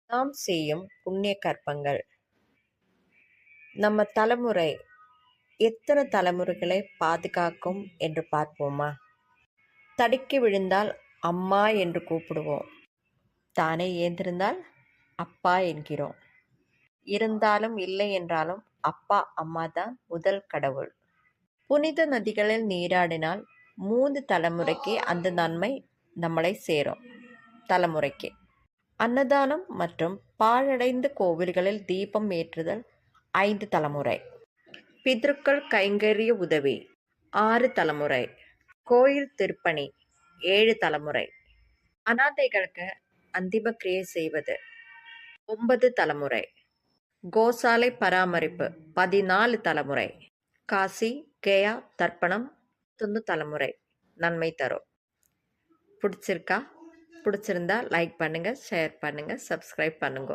நாம் செய்யும் புண்ணிய கர்மங்கள் நம்ம தலைமுறை எத்தனை தலைமுறைகளை பாதுகாக்கும் என்று பார்ப்போமா? தடுக்கி விழுந்தால் அம்மா என்று கூப்பிடுவோம். தானே ஏந்திருந்தால் அப்பா என்கிறோம். இருந்தாலும் இல்லை என்றாலும் அப்பா அம்மா தான் முதல் கடவுள். புனித நதிகளில் நீராடினால் 3 தலைமுறைக்கு அந்த நன்மை நம்மளை சேரும். தலைமுறைக்கு அன்னதானம் மற்றும் பாழடைந்த கோவில்களில் தீபம் ஏற்றுதல் 5 தலைமுறை. பித்ருக்கள் கைங்கரிய உதவி 6 தலைமுறை. கோயில் திருப்பணி 7 தலைமுறை. அனாதைகளுக்கு அந்திம கிரியை செய்வது 9 தலைமுறை. கோசாலை பராமரிப்பு 14 தலைமுறை. காசி கயா தர்ப்பணம் 11 தலைமுறை நன்மை தரும். பிடிச்சிருந்தா லைக் பண்ணுங்க, ஷேர் பண்ணுங்க, சப்ஸ்கிரைப் பண்ணுங்க.